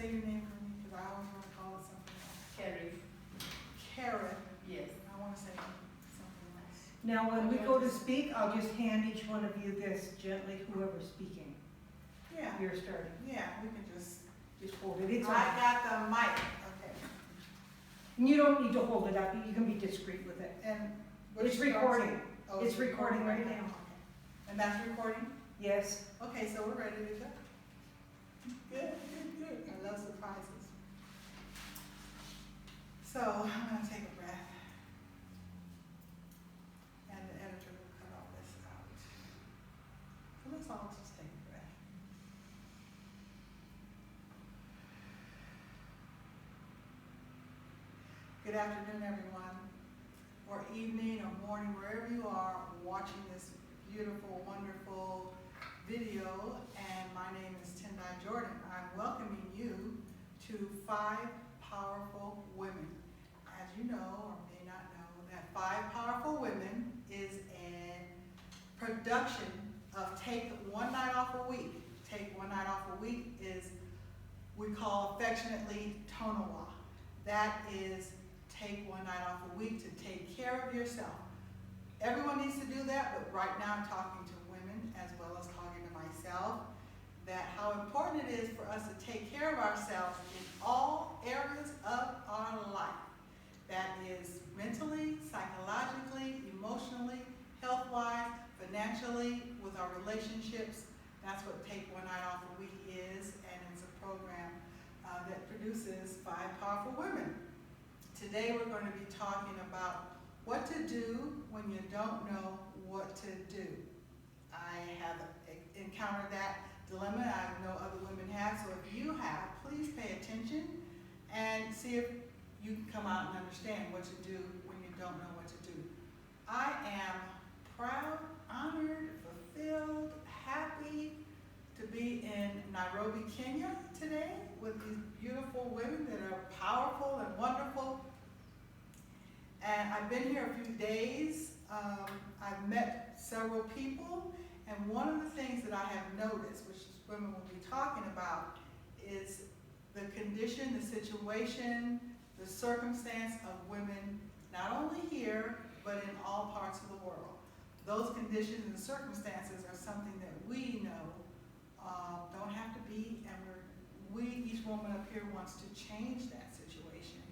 say your name for me, because I always want to call it something else. Carrie. Karen. Yes. I want to say something else. Now, when we go to speak, I'll just hand each one of you this gently, whoever's speaking. Yeah. You're starting. Yeah, we can just hold it. It's I on. got the mic. Okay. And you don't need to hold it up. You can be discreet with it. And It's which recording. Oh, It's recording right now. Okay. And that's recording? Yes. Okay, so we're ready to go. Good, good, good. I love surprises. So I'm going to take a breath. And the editor will cut all this out. So let's all just take a breath. Good afternoon, everyone, or evening, or morning, wherever you are watching this beautiful, wonderful video. And my name is Tendai Jordan. I'm welcoming you to 5 Powerful Women. As you know, or may not know, that 5 Powerful Women is a production of Take One Night Off a Week. Take One Night Off a Week is, we call affectionately Tonawa. That is take one night off a week to take care of yourself. Everyone needs to do that, but right now I'm talking to women as well as talking to myself, that how important it is for us to take care of ourselves in all areas of our life. That is mentally, psychologically, emotionally, health-wise, financially, with our relationships. That's what Take One Night Off a Week is, and it's a program that produces 5 powerful women. Today we're going to be talking about what to do when you don't know what to do. I have encountered that dilemma. I know other women have, so if you have, please pay attention and see if you can come out and understand what to do when you don't know what to do. I am proud, honored, fulfilled, happy to be in Nairobi, Kenya today with these beautiful women that are powerful and wonderful. And I've been here a few days. I've met several people, and one of the things that I have noticed, which is women will be talking about, is the condition, the situation, the circumstance of women, not only here, but in all parts of the world. Those conditions and circumstances are something that we know don't have to be, and each woman up here wants to change that situation.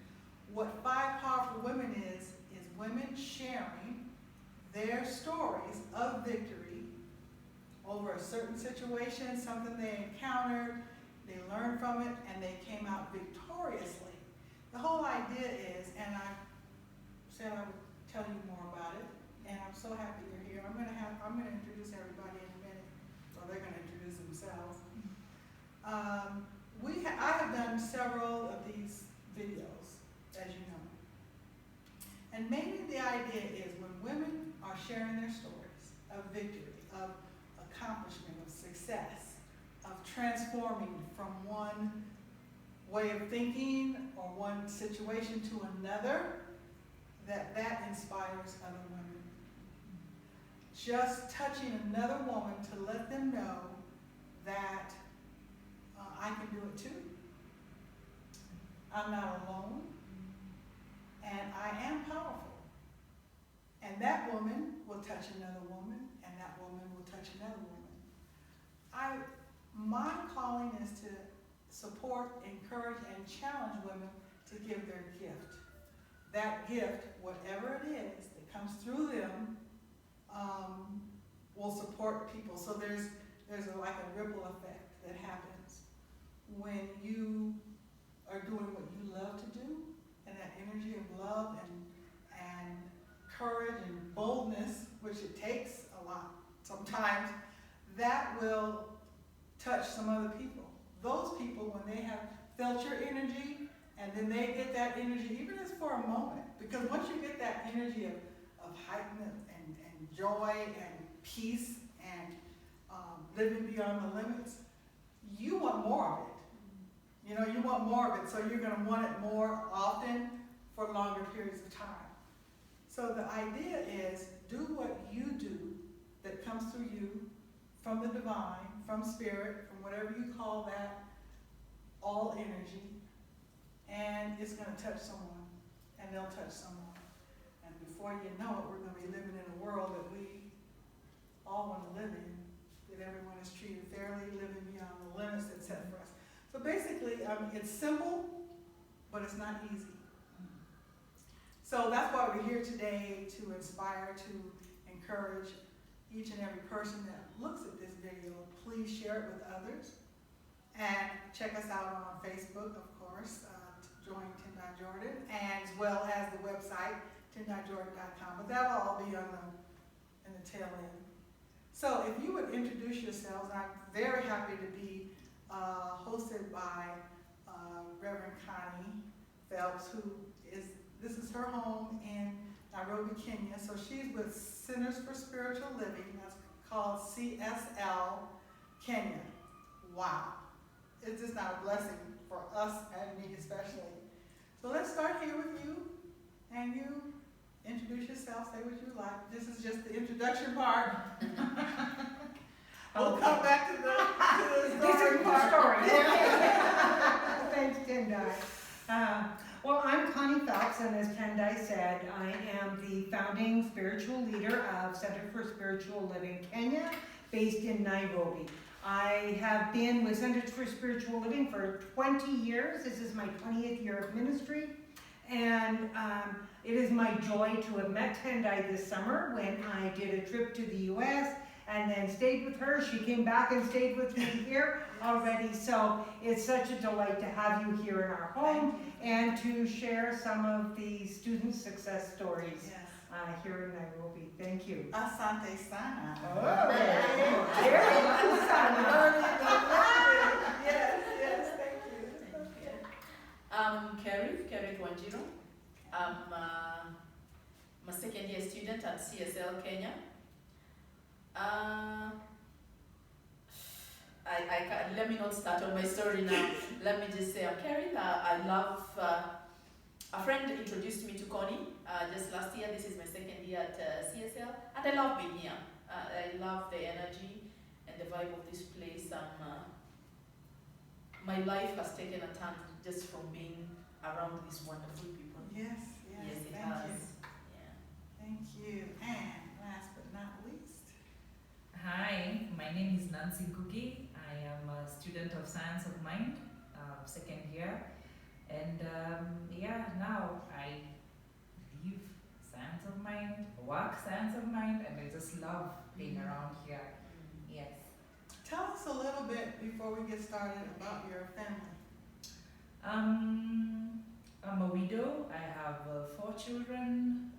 What 5 Powerful Women is women sharing their stories of victory over a certain situation, something they encountered, they learned from it, and they came out victoriously. The whole idea is, and I said I would tell you more about it, and I'm so happy you're here. I'm going to introduce everybody in a minute, or they're going to introduce themselves. I have done several of these videos, as you know. And mainly the idea is when women are sharing their stories of victory, of accomplishment, of success, of transforming from one way of thinking or one situation to another, that inspires other women. Just touching another woman to let them know that I can do it too. I'm not alone, and I am powerful. And that woman will touch another woman, and that woman will touch another woman. My calling is to support, encourage, and challenge women to give their gift. That gift, whatever it is that comes through them, will support people. So there's like a ripple effect that happens when you are doing what you love to do, and that energy of love and courage and boldness, which it takes a lot sometimes, that will touch some other people. Those people, when they have felt your energy, and then they get that energy, even if it's for a moment, because once you get that energy of heightened and joy and peace and living beyond the limits, you want more of it. You know, you want more of it, so you're going to want it more often for longer periods of time. So the idea is, do what you do that comes through you from the divine, from spirit, from whatever you call that all energy, and it's going to touch someone, and they'll touch someone. And before you know it, we're going to be living in a world that we all want to live in, that everyone is treated fairly, living beyond the limits that's set for us. So basically, it's simple, but it's not easy. So that's why we're here today, to inspire, to encourage each and every person that looks at this video. Please share it with others. And check us out on Facebook, of course, join Jordan, and as well as the website, tin.jordan.com. But that'll all be in the tail end. So if you would introduce yourselves, I'm very happy to be hosted by Reverend Connie Phelps, this is her home in Nairobi, Kenya. So she's with Centers for Spiritual Living, that's called CSL Kenya. Wow. It's just not a blessing for us and me especially. So let's start here with you, and you introduce yourself, say what you like. This is just the introduction part. We'll come back to the story part. Thanks, Tendai. Well, I'm Connie Phelps, and as Tendai said, I am the founding spiritual leader of Center for Spiritual Living Kenya, based in Nairobi. I have been with Centers for Spiritual Living for 20 years. This is my 20th year of ministry. And it is my joy to have met Tendai this summer when I did a trip to the U.S. and then stayed with her. She came back and stayed with me here already. So it's such a delight to have you here in our home and to share some of the student success stories here in Nairobi. Thank you. Asante sana. Oh, very good, Sana. Yes, thank you. I'm Kerry Wanjiru. I'm a second year student at CSL Kenya. Let me not start on my story now. Let me just say I'm Kerry. I love, a friend introduced me to Connie just last year. This is my second year at CSL, and I love being here. I love the energy and the vibe of this place. My life has taken a turn just from being around these wonderful people. Yes, It thank has. you. Yeah. Thank you. And last but not least. Hi, my name is Nancy Ngugi. I am a student of Science of Mind, second year. And now I live Science of Mind, work Science of Mind, and I just love being around here. Yes. Tell us a little bit before we get started about your family. I'm a widow. I have 4 children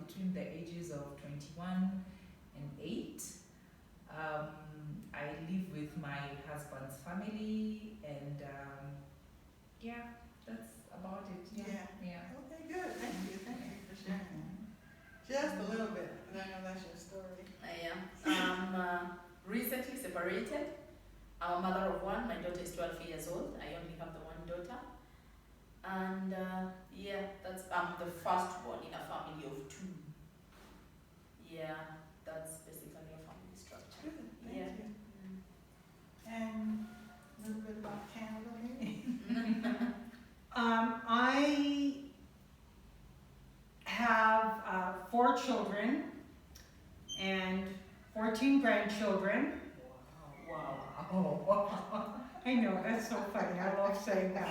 between the ages of 21 and 8. I live with my husband's family, and that's about it. Yeah. Okay, good. Thank you for sharing. Just a little bit, because I know that's your story. I am. I'm recently separated. I'm a mother of 1. My daughter is 12 years old. I only have the 1 daughter. And I'm the first one in a family of 2. Yeah, that's basically a family structure. Good, thank Yeah. you. And a little bit about Canada, maybe? I have 4 children and 14 grandchildren. Wow. I know, that's so funny. I love saying that.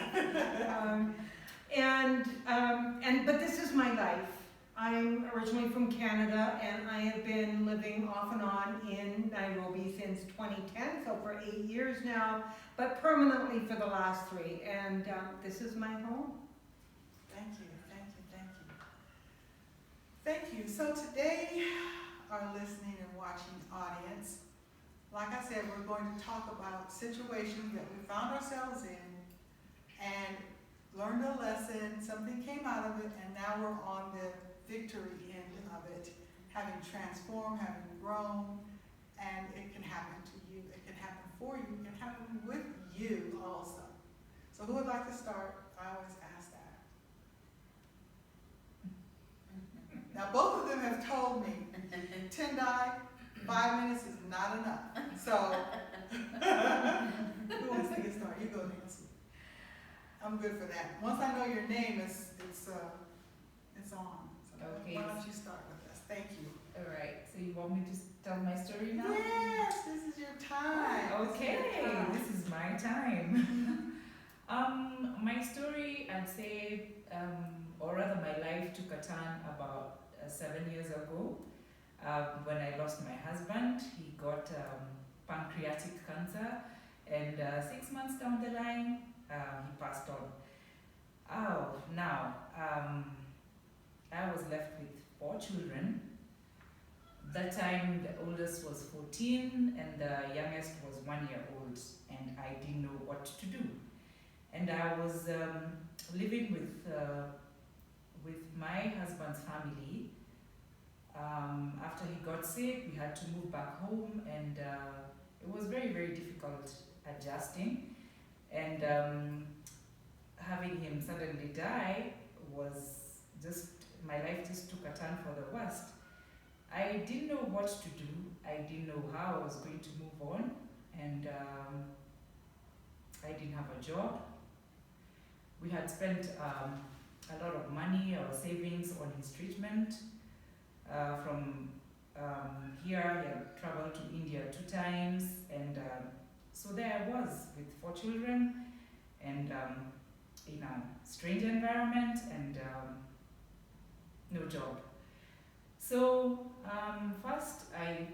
But this is my life. I'm originally from Canada, and I have been living off and on in Nairobi since 2010, so for 8 years now, but permanently for the last 3. And this is my home. Thank you. Thank you. So today, our listening and watching audience, like I said, we're going to talk about situations that we found ourselves in and learned a lesson, something came out of it, and now we're on the victory end of it, having transformed, having grown, and it can happen to you, it can happen for you, it can happen with you also. So who would like to start? I always ask that. Now both of them have told me, Tendai, 5 minutes is not enough. So who wants to get started? You go, Nancy. I'm good for that. Once I know your name, it's on. So Okay. why don't you start with us? Thank you. All right. So you want me to tell my story now? Yes, this is your time. Okay, this is my time. My story, I'd say, or rather my life took a turn about 7 years ago when I lost my husband. He got pancreatic cancer, and 6 months down the line, he passed on. Now, I was left with 4 children. That time, the oldest was 14 and the youngest was 1 year old, and I didn't know what to do. And I was living with my husband's family. After he got sick, we had to move back home, and it was very, very difficult adjusting. And having him suddenly die was just, my life just took a turn for the worst. I didn't know what to do. I didn't know how I was going to move on, and I didn't have a job. We had spent a lot of money, our savings, on his treatment. From here, he had traveled to India 2 times, and so there I was with 4 children, and in a strange environment, and no job. So first I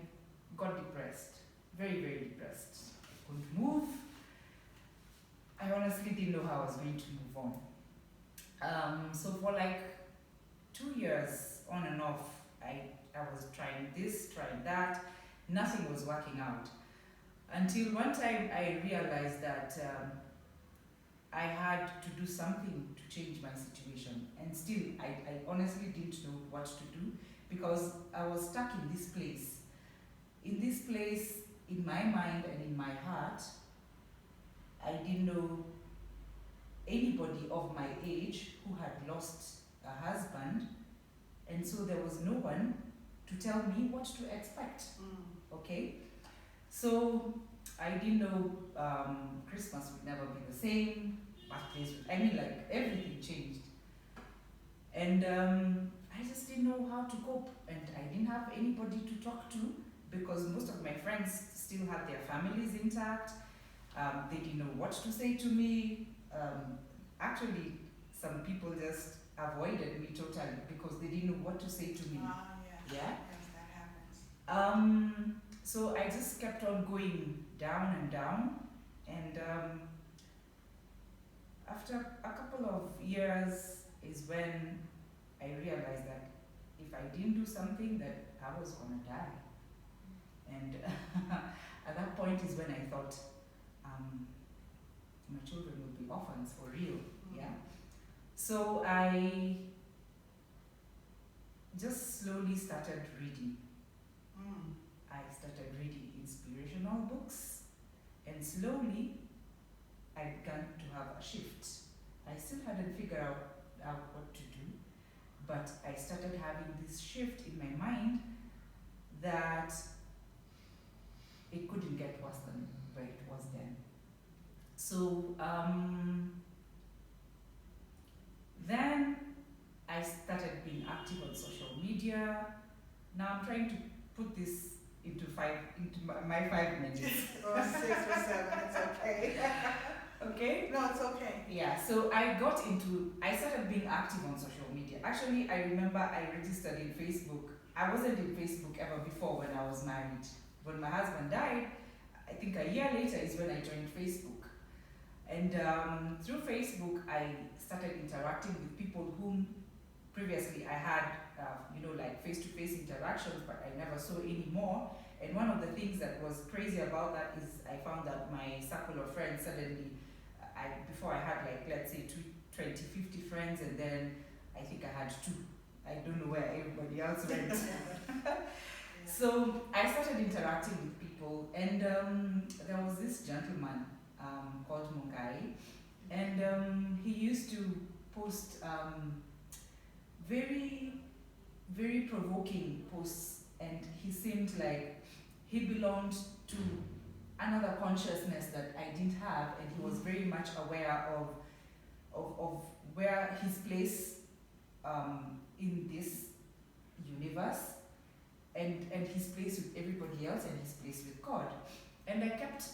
got depressed, very, very depressed. I couldn't move. I honestly didn't know how I was going to move on. So for like 2 years, on and off, I was trying this, trying that. Nothing was working out. Until one time I realized that I had to do something to change my situation. And still, I honestly didn't know what to do, because I was stuck in this place. In this place, in my mind and in my heart, I didn't know anybody of my age who had lost a husband, and so there was no one to tell me what to expect. Okay? So I didn't know Christmas would never be the same, birthdays, like everything changed. And I just didn't know how to cope, and I didn't have anybody to talk to, because most of my friends still had their families intact. They didn't know what to say to me. Actually, some people just avoided me totally because they didn't know what to say to me. Yeah. Yeah? Yes, that happens. So I just kept on going down and down, and after a couple of years is when I realized that if I didn't do something, that I was gonna die. And at that point is when I thought, my children will be orphans for real. Yeah. So I just slowly started reading. I started reading inspirational books, and slowly I began to have a shift. I still hadn't figured out what to do, but I started having this shift in my mind that it couldn't get worse than where it was then. So then I started being active on social media. Now I'm trying to put this into my 5 minutes. Or 6 or 7, it's okay. Okay? No, it's okay. Yeah, so I started being active on social media. Actually, I remember I registered in Facebook. I wasn't in Facebook ever before when I was married. When my husband died, I think a year later is when I joined Facebook. And through Facebook, I started interacting with people whom previously I had, like face-to-face interactions, but I never saw anymore. And one of the things that was crazy about that is I found that my circle of friends suddenly, before I had like, let's say 20, 50 friends, and then I think I had 2. I don't know where everybody else went. So I started interacting with people, and there was this gentleman called Mungai, and he used to post very, very provoking posts, and he seemed like he belonged to another consciousness that I didn't have, and he was very much aware of of where his place in this universe, and his place with everybody else, and his place with God. And I kept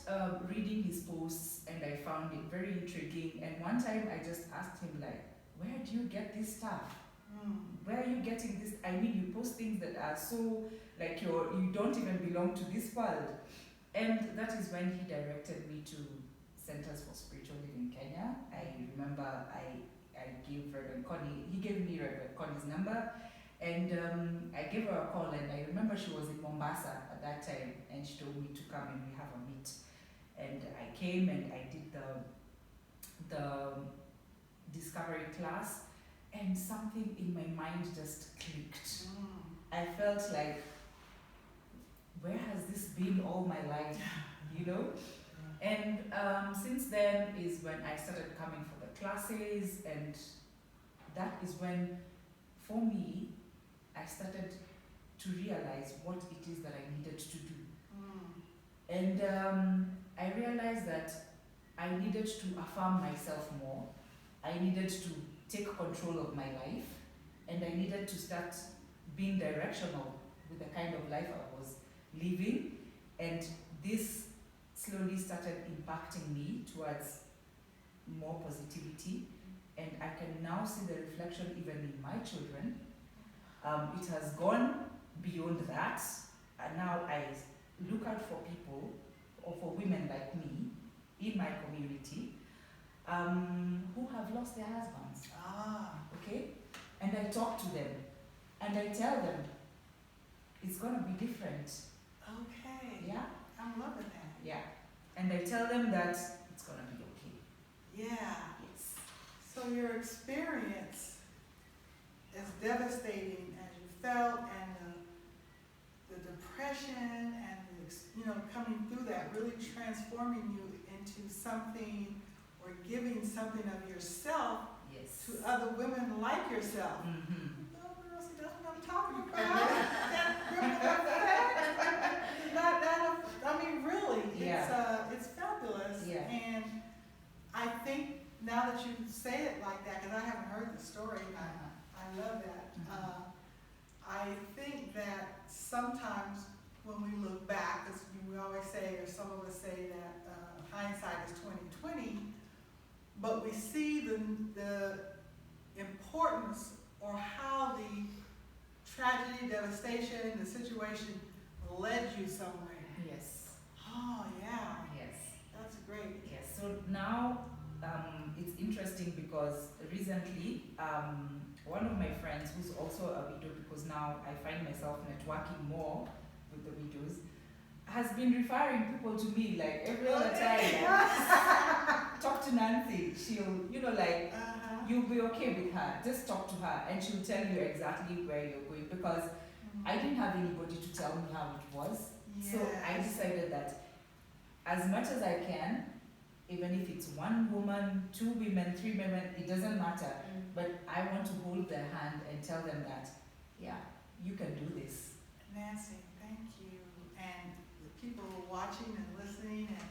reading his posts, and I found it very intriguing. And one time I just asked him, like, where do you get this stuff? Where are you getting this? I mean, you post things that are so, like, you don't even belong to this world. And that is when he directed me to Centers for Spiritual Living Kenya. I remember I gave Reverend Connie, he gave me Reverend Connie's number, and I gave her a call, and I remember she was in Mombasa at that time, and she told me to come and we have a meet. And I came and I did the discovery class, and something in my mind just clicked. I felt like, where has this been all my life, you know? And since then is when I started coming for the classes, and that is when, for me, I started to realize what it is that I needed to do. And I realized that I needed to affirm myself more. I needed to take control of my life, and I needed to start being directional with the kind of life I was living. And this slowly started impacting me towards more positivity, and I can now see the reflection even in my children. It has gone beyond that, and now I look out for people, or for women like me in my community, who have lost their husbands. Okay? And I talk to them, and I tell them it's gonna be different. Okay. Yeah? I'm loving that. Yeah. And I tell them that it's gonna be okay. Yeah. Yes. So your experience, as devastating as you felt, and the depression, and coming through that, really transforming you into something, or giving something of yourself Yes. to other women like yourself. Oh, girl, see, that's what I'm talking about. I mean, really, it's fabulous. Yeah. And I think now that you say it like that, because I haven't heard the story, I love that. I think that sometimes when we look back, as we always say, or some of us say that hindsight is 20/20, but we see the importance, or how the tragedy, devastation, the situation led you somewhere. Yes. Oh yeah, Yes. that's great. Yes. So now it's interesting because recently one of my friends, who's also a widow, because now I find myself networking more with the widows, has been referring people to me, like every other time. Talk to Nancy, she'll, you'll be okay with her. Just talk to her, and she'll tell you exactly where you're going, because I didn't have anybody to tell me how it was. So I decided that as much as I can, even if it's one woman, 2 women, 3 women, it doesn't matter. But I want to hold their hand and tell them that, yeah, you can do this. Nancy, thank you. And the people watching and listening and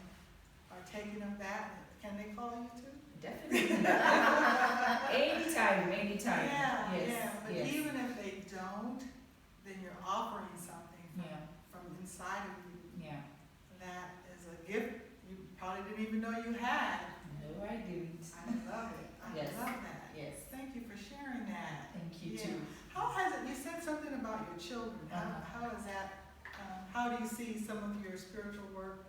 are taking of that, can they call you too? Definitely. Anytime. Yeah, Yes. yeah. But yes. even if they don't, then you're offering something from inside of you. Yeah. That is a gift you probably didn't even know you had. No, I didn't. I love it. I Yes. love that. Yes. Thank you for sharing that. Thank you Yeah. too. How has it, you said something about your children. How is that, how do you see some of your spiritual work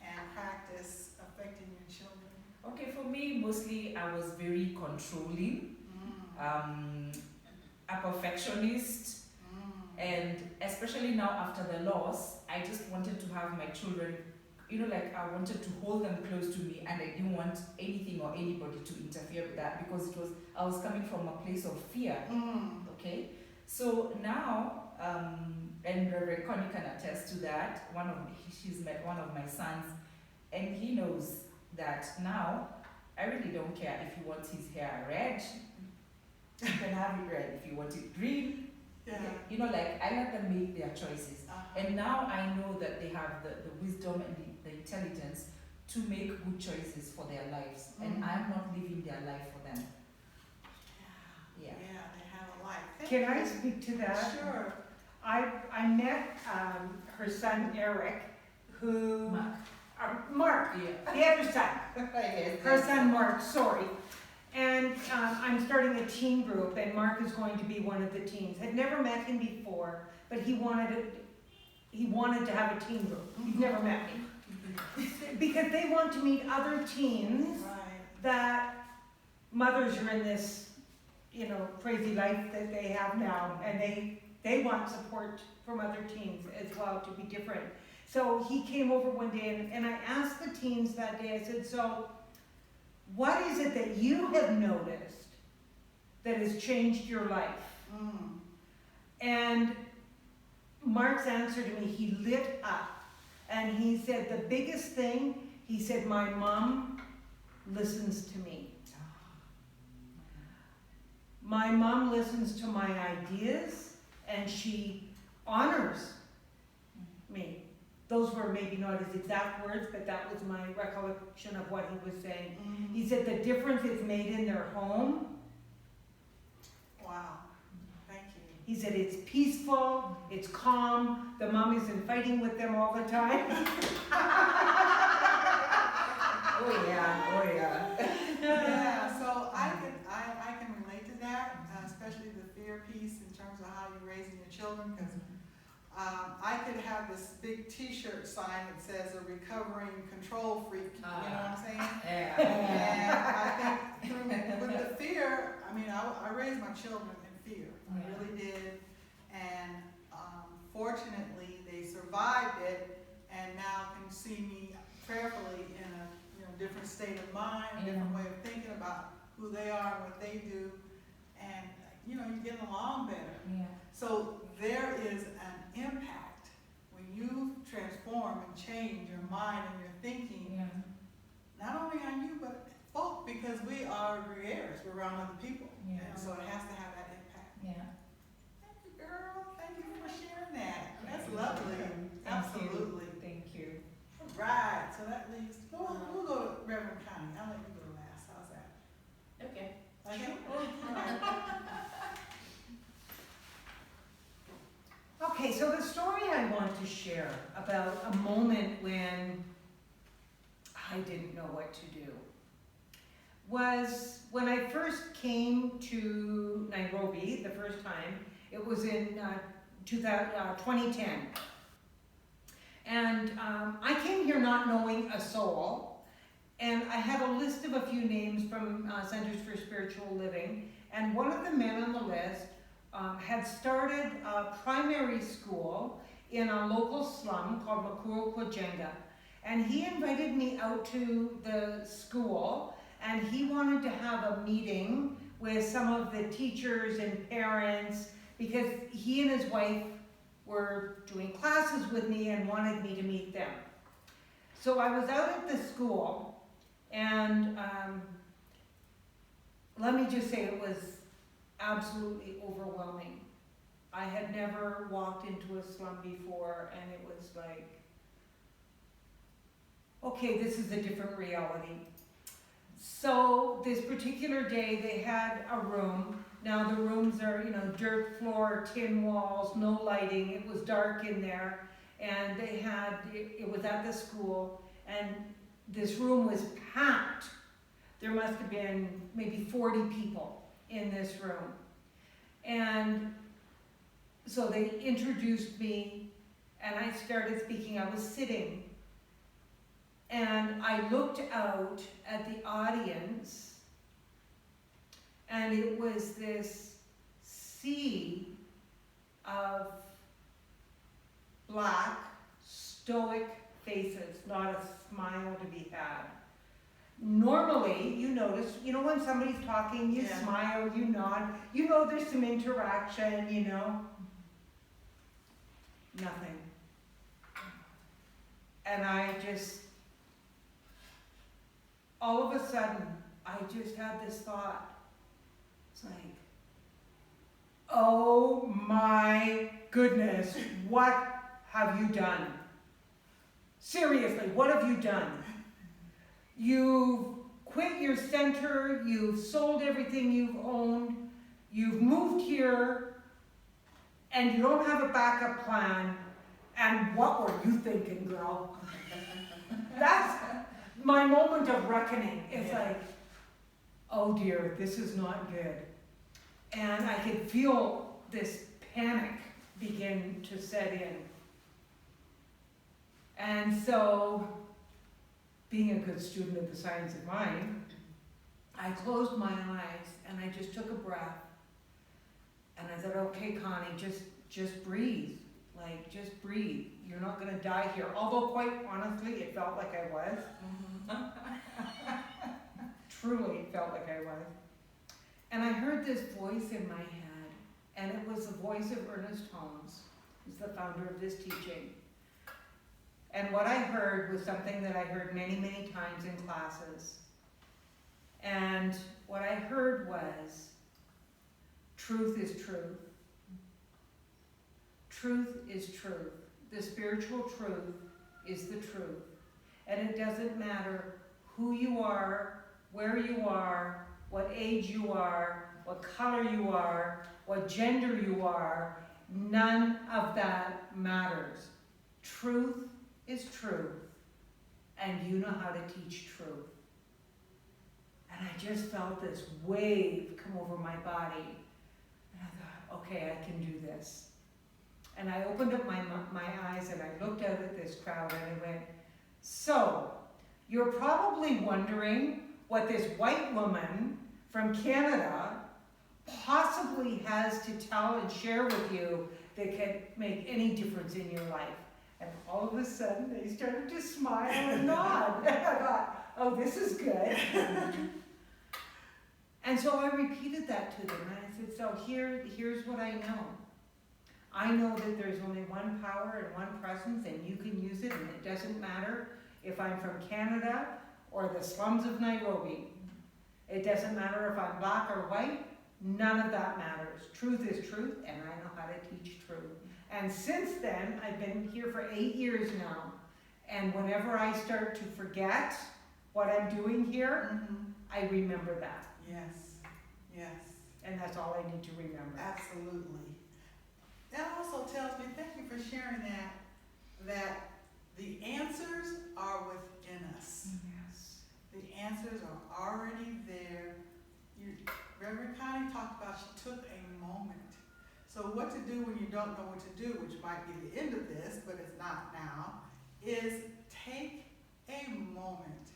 and practice affecting your children? Okay, for me, mostly I was very controlling, a perfectionist, and especially now after the loss, I just wanted to have my children, I wanted to hold them close to me, and I didn't want anything or anybody to interfere with that, because I was coming from a place of fear. Okay, so now, and Reverend Connie can attest to that. She's met one of my sons, and he knows that now I really don't care if he wants his hair red, you can have it red. If you want it green, I let them make their choices. And now I know that they have the wisdom and the intelligence to make good choices for their lives, and I'm not living their life for them. Yeah. Yeah, they have a life. Thank Can I you. speak to that? Sure. I met her son Eric, who Mark, Yeah. the other son, her son Mark. Sorry, and I'm starting a teen group, and Mark is going to be one of the teens. Had never met him before, but he wanted to have a teen group. He's never met me because they want to meet other teens Right. that mothers are in this, crazy life that they have now, and they want support from other teens as well to be different. So he came over one day, and I asked the teens that day, I said, so what is it that you have noticed that has changed your life? Mm. And Mark's answer to me, he lit up, and he said, the biggest thing, he said, my mom listens to me. My mom listens to my ideas, and she honors me. Those were maybe not his exact words, but that was my recollection of what he was saying. Mhm. He said the difference it's made in their home. Wow. Thank you. He said it's peaceful, it's calm, the mom isn't fighting with them all the time. Oh yeah. Yeah, so I can relate to that, especially the fear piece in terms of how you're raising your children, because I could have this big T-shirt sign that says a recovering control freak, you know what I'm saying? Yeah. And I think with the fear, I raised my children in fear, I Yeah. really did, and fortunately they survived it, and now can see me prayerfully in a different state of mind, a different way of thinking about who they are and what they do, and you get along better. Yeah. So there is an impact when you transform and change your mind and your thinking, Yeah. not only on you but folk, because we are gregarious, we're around other people, Yeah. and so it has to have that impact. Yeah. Thank you, girl. Thank you for sharing that. That's You're lovely. welcome. Absolutely. Thank you. Right. So that leaves. We'll go to Reverend Connie. I'll let you go last. How's that? Okay. Okay. All right. Okay, so the story I want to share about a moment when I didn't know what to do was when I first came to Nairobi the first time. It was in 2010. And I came here not knowing a soul, and I had a list of a few names from Centers for Spiritual Living, and one of the men on the list had started a primary school in a local slum called Makuru Kwajenga. And he invited me out to the school, and he wanted to have a meeting with some of the teachers and parents, because he and his wife were doing classes with me and wanted me to meet them. So I was out at the school, and let me just say it was absolutely overwhelming. I had never walked into a slum before, and it was like, okay, this is a different reality. So this particular day they had a room. Now the rooms are, dirt floor, tin walls, no lighting. It was dark in there, and they had, it was at the school, and this room was packed. There must have been maybe 40 people in this room. And so they introduced me, and I started speaking. I was sitting, and I looked out at the audience, and it was this sea of black, stoic faces, not a smile to be had. Normally, you notice, when somebody's talking, you Yeah. smile, you nod, there's some interaction, Nothing. And all of a sudden, I just had this thought. It's like, oh my goodness, what have you done? Seriously, what have you done? You've quit your center, you've sold everything you've owned, you've moved here, and you don't have a backup plan, and what were you thinking, girl? That's my moment of reckoning. It's like, oh dear, this is not good. And I could feel this panic begin to set in. And so, being a good student of the science of mind, I closed my eyes and I just took a breath. And I thought, okay, Connie, just breathe. Like, just breathe. You're not gonna die here. Although, quite honestly, it felt like I was. Truly, it felt like I was. And I heard this voice in my head, and it was the voice of Ernest Holmes, who's the founder of this teaching. And what I heard was something that I heard many, many times in classes. And what I heard was, truth is truth. Truth is truth. The spiritual truth is the truth. And it doesn't matter who you are, where you are, what age you are, what color you are, what gender you are. None of that matters. Truth is truth, and you know how to teach truth. And I just felt this wave come over my body. And I thought, okay, I can do this. And I opened up my eyes and I looked out at this crowd and I went, so, you're probably wondering what this white woman from Canada possibly has to tell and share with you that can make any difference in your life. And all of a sudden, they started to smile and nod. And I thought, oh, this is good. And so I repeated that to them. And I said, so here's what I know. I know that there's only one power and one presence, and you can use it, and it doesn't matter if I'm from Canada or the slums of Nairobi. It doesn't matter if I'm black or white. None of that matters. Truth is truth, and I know how to teach truth. And since then, I've been here for 8 years now. And whenever I start to forget what I'm doing here, I remember that. Yes, yes. And that's all I need to remember. Absolutely. That also tells me, thank you for sharing that the answers are within us. Yes. The answers are already there. Reverend Connie talked about she took a moment. So what to do when you don't know what to do, which might be the end of this, but it's not now, is take a moment.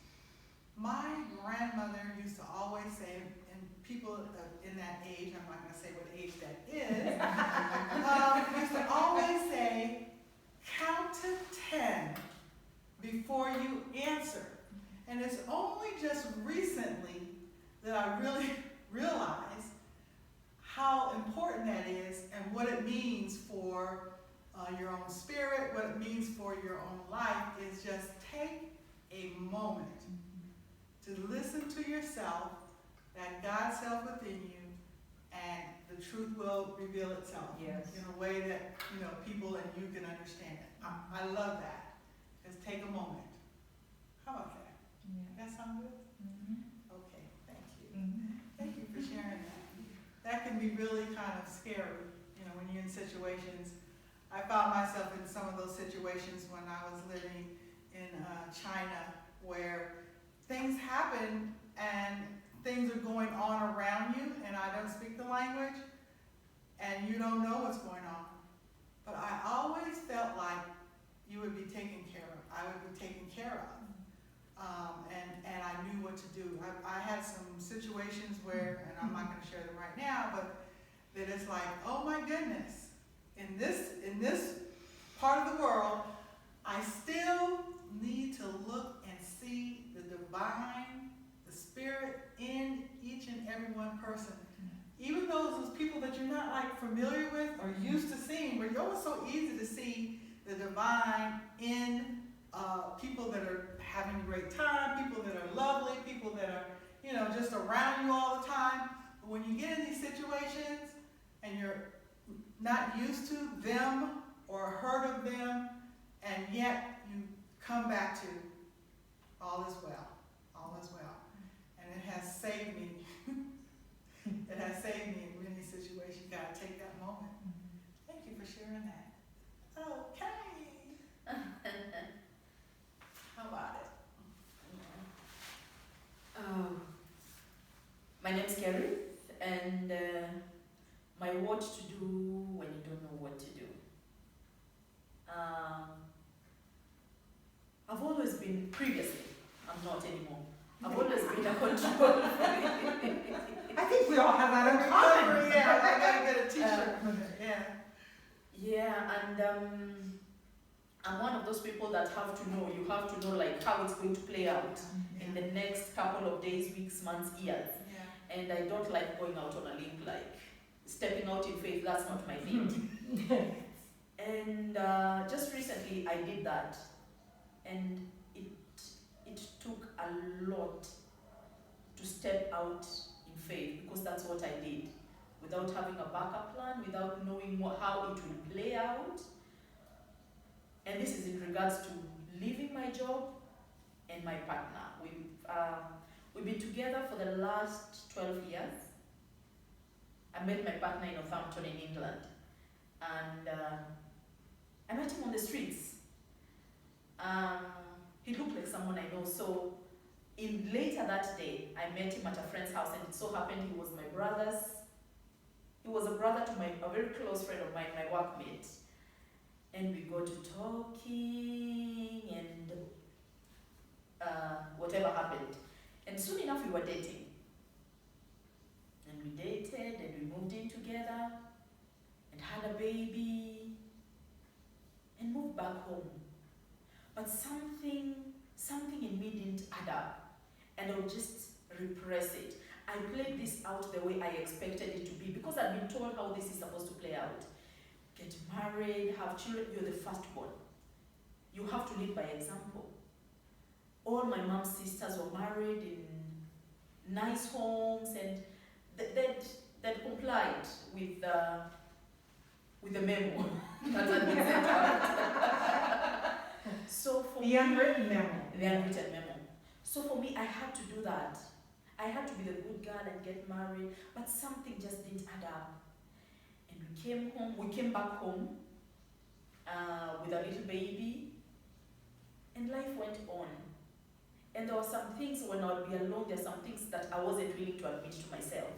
My grandmother used to always say, and people in that age, I'm not going to say what age that is, used to always say, count to 10 before you answer. And it's only just recently that I really realized how important that is and what it means for your own spirit, what it means for your own life, is just take a moment to listen to yourself, that God's self within you, and the truth will reveal itself. Yes. In a way that people and you can understand it. I love that. Just take a moment. How about that? Yeah. That sound good? Mm-hmm. Okay, thank you. Mm-hmm. Thank you for sharing that. That can be really kind of scary, when you're in situations. I found myself in some of those situations when I was living in China, where things happen and things are going on around you, and I don't speak the language, and you don't know what's going on. But I always felt like you would be taken care of. I would be taken care of. And I knew what to do. I had some situations where, and I'm not going to share them right now, but that it's like, oh my goodness, in this part of the world, I still need to look and see the divine, the spirit in each and every one person. Even those people that you're not like familiar with or used to seeing, but it's so easy to see the divine in people that are having a great time, people that are lovely, people that are, just around you all the time. But when you get in these situations and you're not used to them or heard of them, and yet you come back to all is well, home as well. And it has saved me. It has saved me in many situations. You gotta take that moment. Thank you for sharing that. Okay. How about it? My name's Kerry, and my what to do when you don't know what to do. I've always been, previously, I'm not anymore, I've always been a control freak. I think we all have that in common. Yeah, I gotta get a t-shirt for that, yeah. Yeah, and I'm one of those people that have to know like how it's going to play out in the next couple of days, weeks, months, years. Yeah. And I don't like going out on a limb, like stepping out in faith, that's not my thing. And just recently I did that, and it took a lot to step out in faith, because that's what I did, without having a backup plan, without knowing how it will play out. And this is in regards to leaving my job and my partner. We've been together for the last 12 years. I met my partner in Northampton in England, and I met him on the streets. He looked like someone I know, so later that day, I met him at a friend's house, and it so happened he was my brother's. He was a brother to a very close friend of mine, my workmate. And we got to talking, and whatever happened. And soon enough, we were dating. And we dated, and we moved in together, and had a baby, and moved back home. But something in me didn't add up, and I would just repress it. I played this out the way I expected it to be, because I'd been told how this is supposed to play out. Get married, have children, you're the firstborn. You have to lead by example. All my mom's sisters were married in nice homes, and they'd complied with the memo that had been sent out. So for The unwritten memo. The unwritten memo. So for me, I had to do that. I had to be the good girl and get married, but something just didn't add up. And we came back home with a little baby, and life went on. And there were some things when I would be alone, there are some things that I wasn't willing to admit to myself.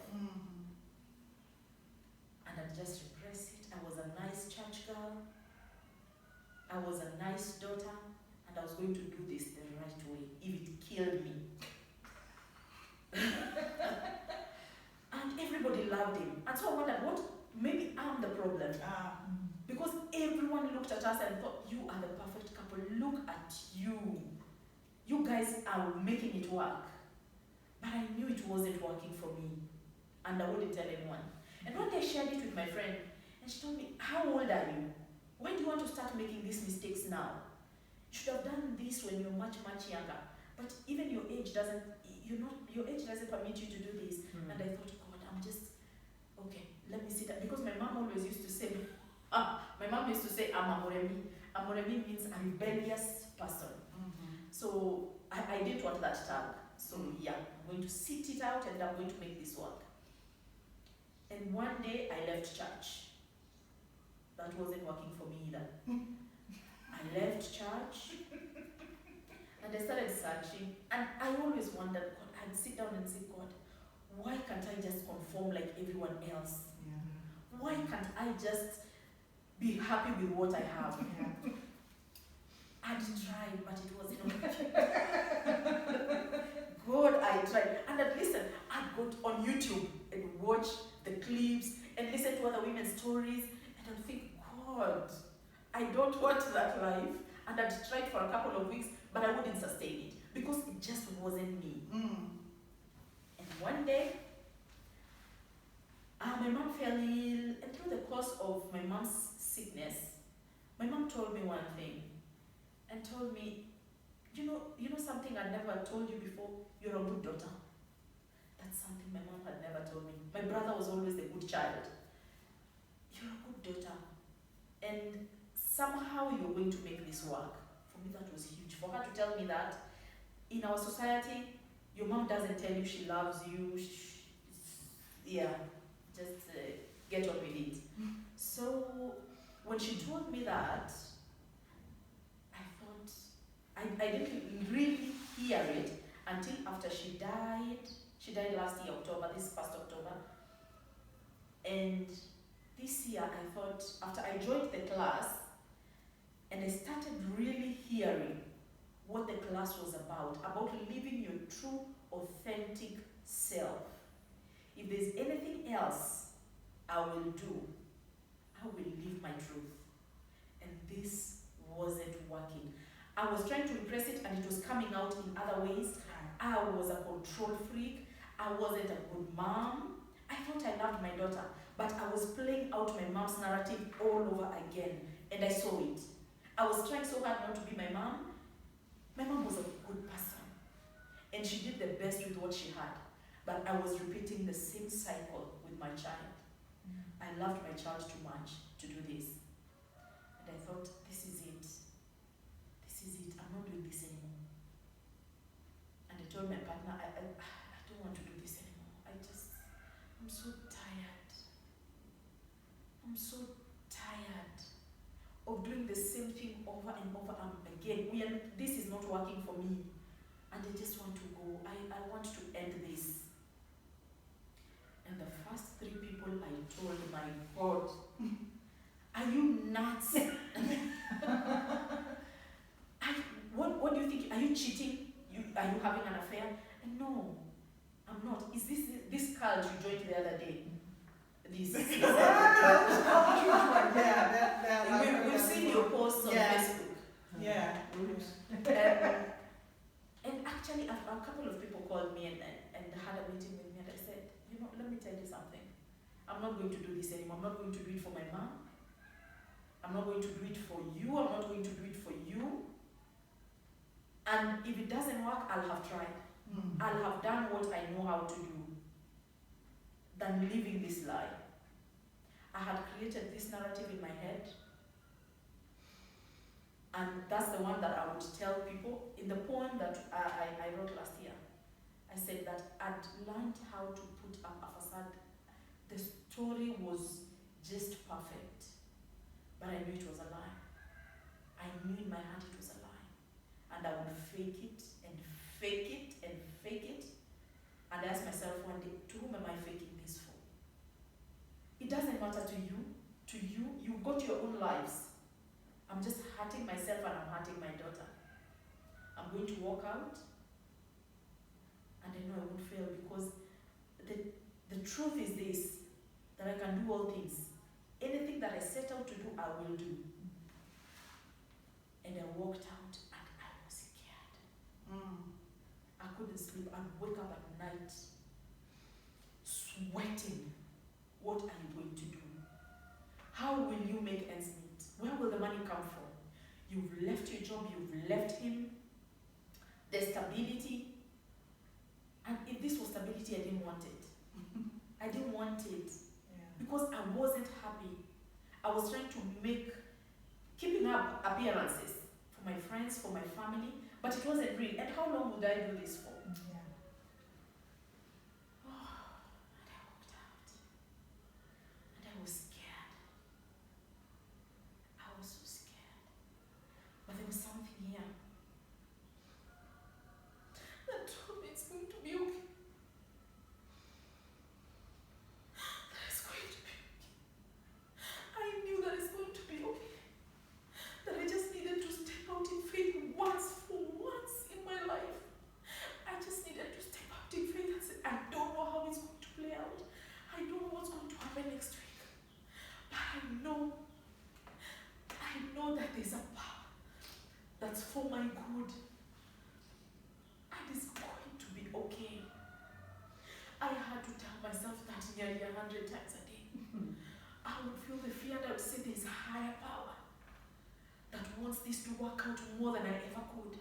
And I'd just repress it. I was a nice church girl. I was a nice daughter, and I was going to do this the right way, if it killed me. And everybody loved him. And so I wondered, maybe I'm the problem. Because everyone looked at us and thought, you are the perfect couple. Look at you. You guys are making it work. But I knew it wasn't working for me. And I wouldn't tell anyone. And one day I shared it with my friend, and she told me, how old are you? Why do you want to start making these mistakes now? You should have done this when you're much, much younger. But even your age doesn't permit you to do this. And I thought, God, I'm just, okay, let me sit down. Because my mom always used to say, I'm a moremi. A moremi means a rebellious person. So I didn't want that tag. So yeah, I'm going to sit it out, and I'm going to make this work. And one day I left church. That wasn't working for me either. I left church, and I started searching. And I always wondered, God, I'd sit down and say, God, why can't I just conform like everyone else? Why can't I just be happy with what I have? I'd tried, but it wasn't working. God, I tried. And I'd listen. I'd go on YouTube and watch the clips and listen to other women's stories, and I'd think, God, I don't want that life. And I'd tried for a couple of weeks, but I wouldn't sustain it because it just wasn't me. And one day, my mom fell ill, and through the course of my mom's sickness, my mom told me one thing, and told me, you know something I'd never told you before? You're a good daughter. That's something my mom had never told me. My brother was always the good child. You're a good daughter, and somehow you're going to make this work. For me, that was huge. For her to tell me that, in our society, Your mom doesn't tell you she loves you. Yeah, just get on with it. So when she told me that, I thought, I didn't really hear it until after she died. She died last year, October, this past October. And this year I thought, after I joined the class, and I started really hearing what the class was about living your true, authentic self. If there's anything else I will do, I will live my truth. And this wasn't working. I was trying to impress it and it was coming out in other ways. I was a control freak. I wasn't a good mom. I thought I loved my daughter, but I was playing out my mom's narrative all over again, and I saw it. I was trying so hard not to be my mom. My mom was a good person, and she did the best with what she had, but I was repeating the same cycle with my child. I loved my child too much to do this, and I thought, this is it. This is it. I'm not doing this anymore. And I told my partner, I don't want to do this anymore. I'm so tired. I'm so tired of doing the same thing over and over again. This is not working for me. And I just want to go. I want to end this. And the first 3 people I told, my God, are you nuts? What do you think? Are you cheating? Are you having an affair? And no, I'm not. Is this cult you joined the other day? This. We've seen your posts on Facebook. Yeah. And actually, a couple of people called me and had a meeting with me, and I said, let me tell you something. I'm not going to do this anymore. I'm not going to do it for my mom. I'm not going to do it for you. I'm not going to do it for you. And if it doesn't work, I'll have tried. I'll have done what I know how to do than living this lie. I had created this narrative in my head, and that's the one that I would tell people. In the poem that I wrote last year, I said that I'd learned how to put up a facade. The story was just perfect, but I knew it was a lie. I knew in my heart it was a lie, and I would fake it and fake it and fake it. And I asked myself one day, to whom am I faking this for? It doesn't matter to you. To you, you've got your own lives. I'm just hurting myself and I'm hurting my daughter. I'm going to walk out, and I know I won't fail, because the truth is this, that I can do all things. Anything that I set out to do, I will do. And I walked out and I was scared. I couldn't sleep. I'd wake up at night sweating. What are you going to do? How will you make ends meet? Where will the money come from? You've left your job, you've left him. The stability. And if this was stability, I didn't want it. I didn't want it. Because I wasn't happy. I was trying to keeping up appearances for my friends, for my family, but it wasn't real. And how long would I do this for? And I walked out. And I was scared. I was so scared. But there was something here that told me it's going to be okay. That it's going to be okay. I knew that it's going to be okay. That I just needed to step out in faith for once in my life. I just needed to step out in faith and say, I don't know how it's going to play out. I don't know what's going to happen next week. But I know that there's a power that's for my good. And it's going to be okay. I had to tell myself that nearly 100 times a day. I would feel the fear, and I would say there's a higher power that wants this to work out more than I ever could.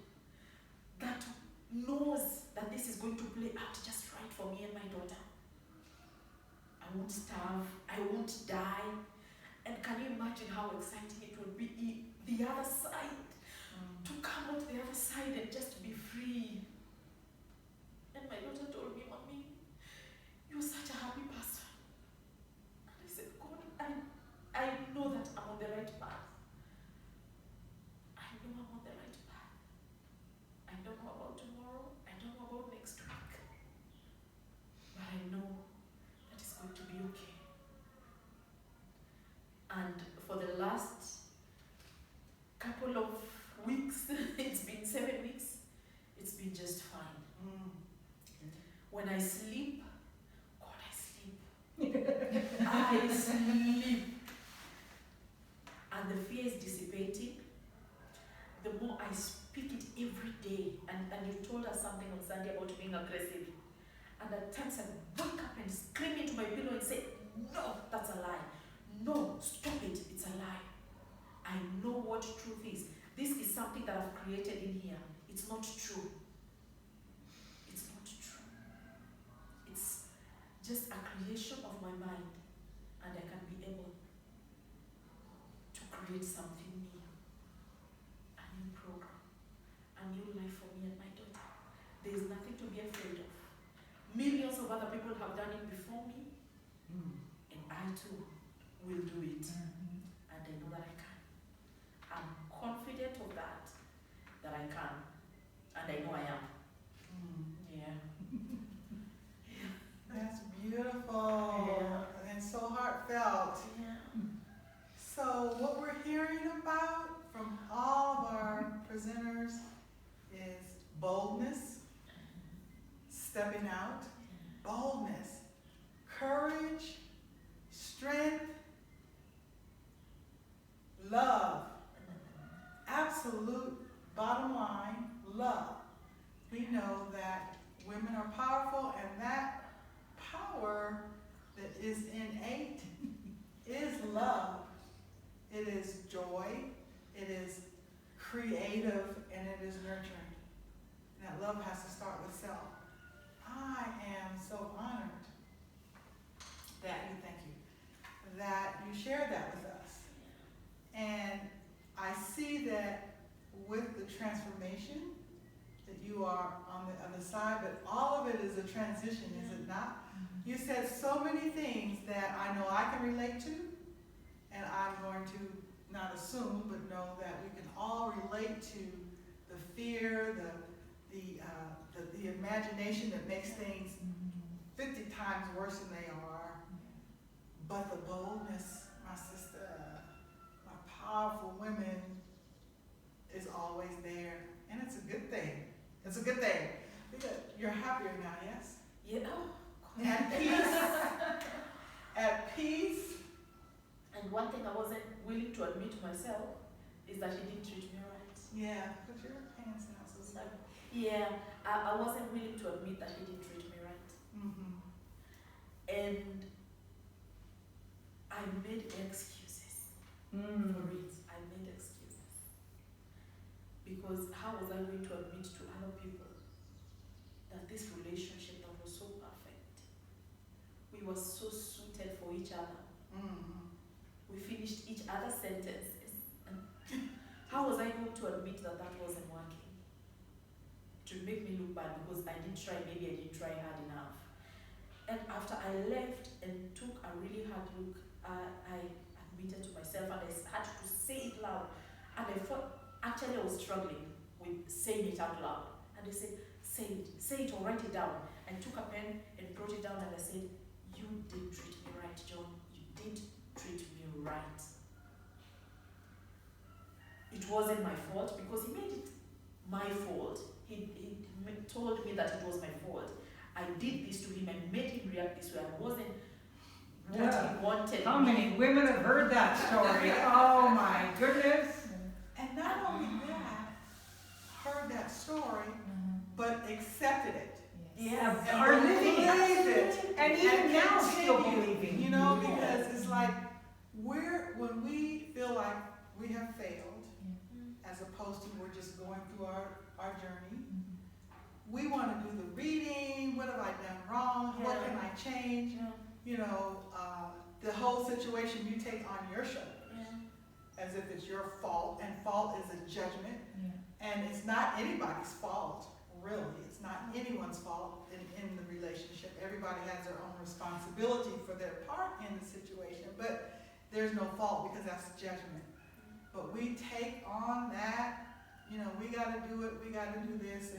That knows that this is going to play out just right for me and my daughter. I won't starve, I won't die. And can you imagine how exciting it would be the other side, to come out the other side and just be free? And my When I sleep, God, I sleep. I sleep. And the fear is dissipating. The more I speak it every day, and you told us something on Sunday about being aggressive. And at times I wake up and scream into my pillow and say, no, that's a lie. No, stop it, it's a lie. I know what truth is. This is something that I've created in here. It's not true. It's not true. It's just a creation of my mind, and I can be able to create something new. A new program, a new life for me and my daughter. There is nothing to be afraid of. Millions of other people have done it before me, and I too will do it. And I know that I can. I'm confident of that I can. And I know I am. Yeah. That's beautiful. Yeah. And so heartfelt. Yeah. So what we're hearing about from all of our presenters is boldness, stepping out, boldness, courage, strength, love, absolute bottom line, love. We know that women are powerful, and that power that is innate is love. It is joy, it is creative, and it is nurturing. And that love has to start with self. I am so honored that you shared that with us. And I see that with the transformation that you are on the other side, but all of it is a transition, is it not? You said so many things that I know I can relate to, and I'm going to not assume, but know that we can all relate to the fear, the imagination that makes things 50 times worse than they are. But the boldness, my sister, my powerful women, is always there. And it's a good thing. It's a good thing. Because you're happier now, yes? Yeah. At peace. At peace. And one thing I wasn't willing to admit to myself is that he didn't treat me right. Yeah, put your hands down. So it's like, yeah, I wasn't willing to admit that he didn't treat me right. And I made excuses for it. I made excuses. Because how was I going to admit to other people that this relationship that was so perfect, we were so suited for each other. We finished each other's sentences. And how was I going to admit that that wasn't working? To make me look bad because I didn't try, maybe I didn't try hard enough. And after I left and took a really hard look, I admitted to myself and I had to say it loud. And I thought, actually I was struggling with saying it out loud. And they said, say it or write it down. I took a pen and brought it down and I said, you didn't treat me right, John. You didn't treat me right. It wasn't my fault because he made it my fault. He told me that it was my fault. I did this to him and made him react this way. I wasn't what he wanted. How many women have heard that story? Oh my goodness. and not only that, heard that story, but accepted it. Yes. And Are living believed it. And even now still continue, believing. You know, because it's like when we feel like we have failed, as opposed to we're just going through our journey, we want to do the reading. What have I done wrong? What can I change? You know, the whole situation you take on your shoulder as if it's your fault, and fault is a judgment, and it's not anybody's fault, really. It's not anyone's fault in the relationship. Everybody has their own responsibility for their part in the situation, but there's no fault because that's judgment. But we take on that, you know, we got to do it, we got to do this,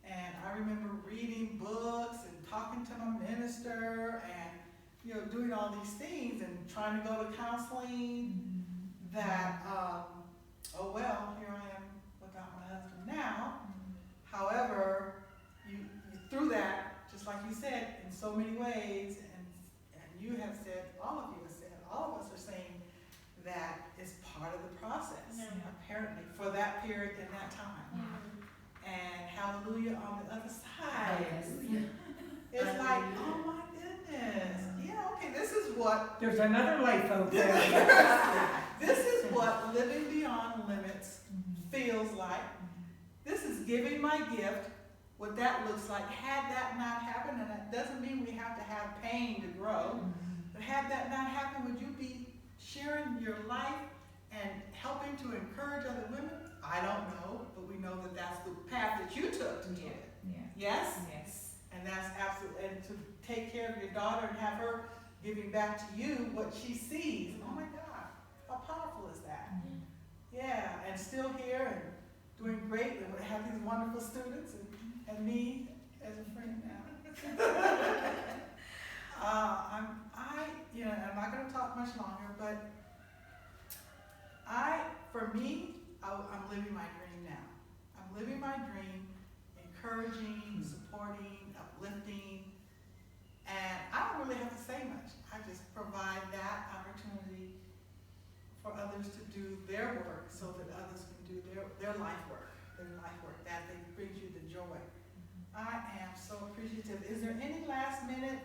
and I remember reading books and talking to my minister and, you know, doing all these things and trying to go to counseling that, oh well, here I am without my husband now. However, you through that, just just like you said, in so many ways, and you have said, all of you have said, all of us are saying that it's part of the process, apparently, for that period and that time. And hallelujah on the other side. It's like, oh my goodness. Yeah, okay, this is what There's another life out there. this is what living beyond limits feels like. This is giving my gift, what that looks like. Had that not happened, and that doesn't mean we have to have pain to grow, but had that not happened, would you be sharing your life and helping to encourage other women? I don't know, but we know that that's the path that you took to do it. Yes? Yes. And that's absolutely, and to take care of your daughter and have her giving back to you what she sees. Oh my God, how powerful is that? Yeah, and still here and doing great, and have these wonderful students and me as a friend now. I'm not going to talk much longer, but for me, I'm living my dream now. I'm living my dream, encouraging, supporting, uplifting, and I don't really have to say much. I just provide that opportunity for others to do their work so that others can do their life work, that brings you the joy. I am so appreciative. Is there any last minute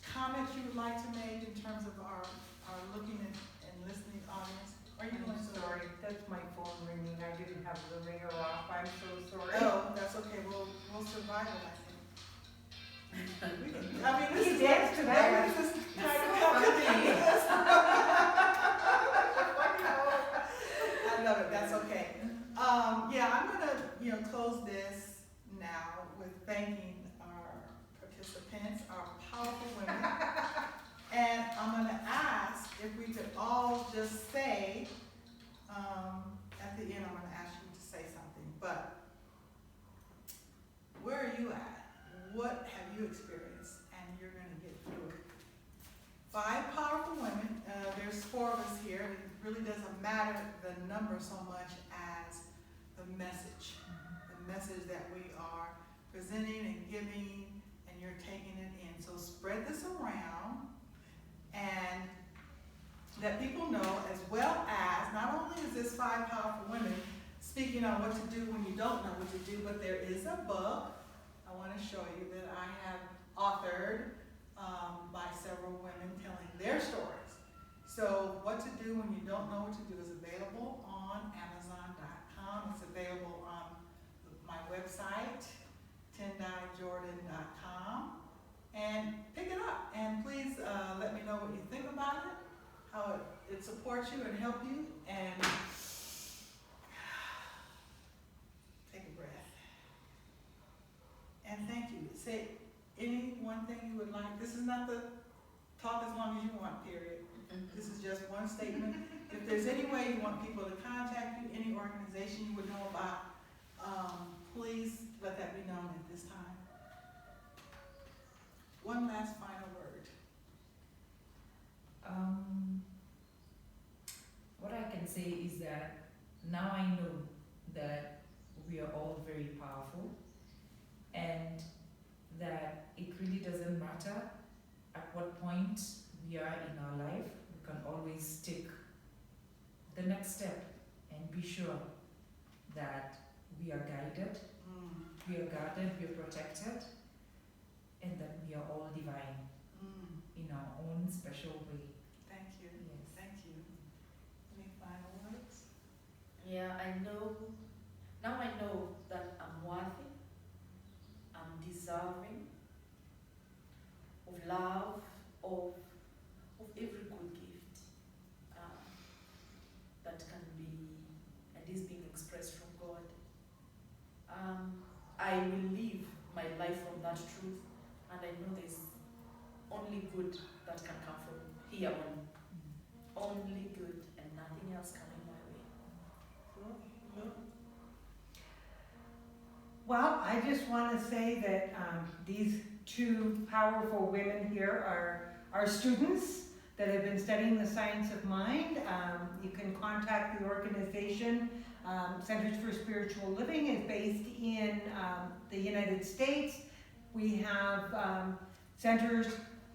comments you would like to make in terms of our looking and listening audience? Are you I'm sorry, that's my phone ringing. I didn't have the ringer off. I'm so sorry. Oh, that's okay. We'll survive it, I think. This You is danced to that. this is kind of happening. I love it. That's okay. I'm gonna close this now with thanking our participants, our powerful women, and I'm gonna ask if we could all just say at the end. I'm gonna ask you to say something, but where are you at? What have you experienced? And you're gonna get through it. 5 powerful women. There's 4 of us here. It really doesn't matter the number so much as the message that we are presenting and giving, and you're taking it in. So spread this around and let people know, as well as, not only is this 5 powerful women speaking on what to do when you don't know what to do, but there is a book I want to show you that I have authored by several women telling their stories. So what to do when you don't know what to do is available on Amazon.com. It's available on my website, tendijordan.com, and pick it up. And please let me know what you think about it, how it supports you and help you, and take a breath. And thank you. Say any one thing you would like. This is not the talk as long as you want, period. This is just one statement. If there's any way you want people to contact you, any organization you would know about, please let that be known at this time. One last final word. What I can say is that now I know that we are all very powerful, and that it really doesn't matter at what point we are in our life. We can always take the next step and be sure that we are guided, we are guarded, we are protected, and that we are all divine in our own special way. Thank you. Yes. Thank you. Any final words? Yeah, now I know that I'm worthy, I'm deserving of love, of every good gift that can be and is being expressed from God. I will live my life from that truth, and I know there's only good that can come from here on. Only good and nothing else coming my way. Well, I just want to say that these 2 powerful women here are students that have been studying the science of mind. You can contact the organization Centers for Spiritual Living is based in the United States. We have centers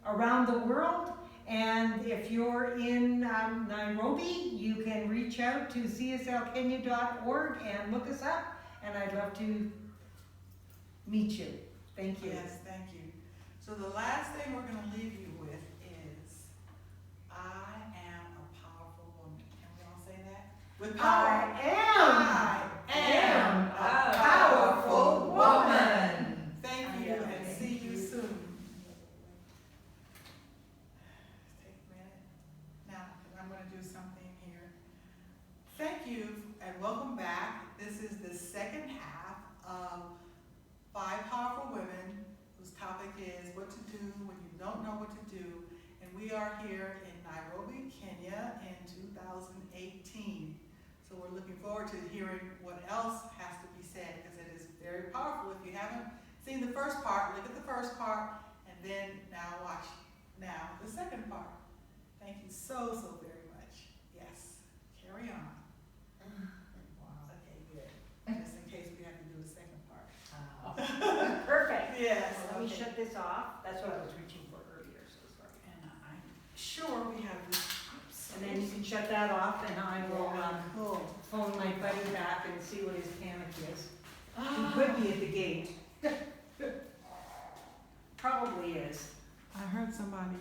around the world, and if you're in Nairobi, you can reach out to cslkenya.org and look us up, and I'd love to meet you. Thank you. Yes, thank you. So the last thing we're going to leave you with is, I am a powerful woman. Can we all say that? With power. I am a powerful woman. Thank you, and see you soon. Take a minute. Now, I'm going to do something here. Thank you, and welcome back. This is the second half of 5 Powerful Women, whose topic is what to do when you don't know what to do. And we are here in Nairobi, Kenya in 2018. So we're looking forward to hearing what else has to be said, because it is very powerful. If you haven't seen the first part, look at the first part, and then now watch now the second part. Thank you so very much. Yes, carry on. Wow. Okay, good. Just in case we have to do a second part. Perfect. Yes. Let me shut this off. That's what I was reaching for earlier, so sorry. And I'm sure we have this. And then you can shut that off, and I will Cool. phone my buddy back and see what his panic is. He could be at the gate. Probably is. I heard somebody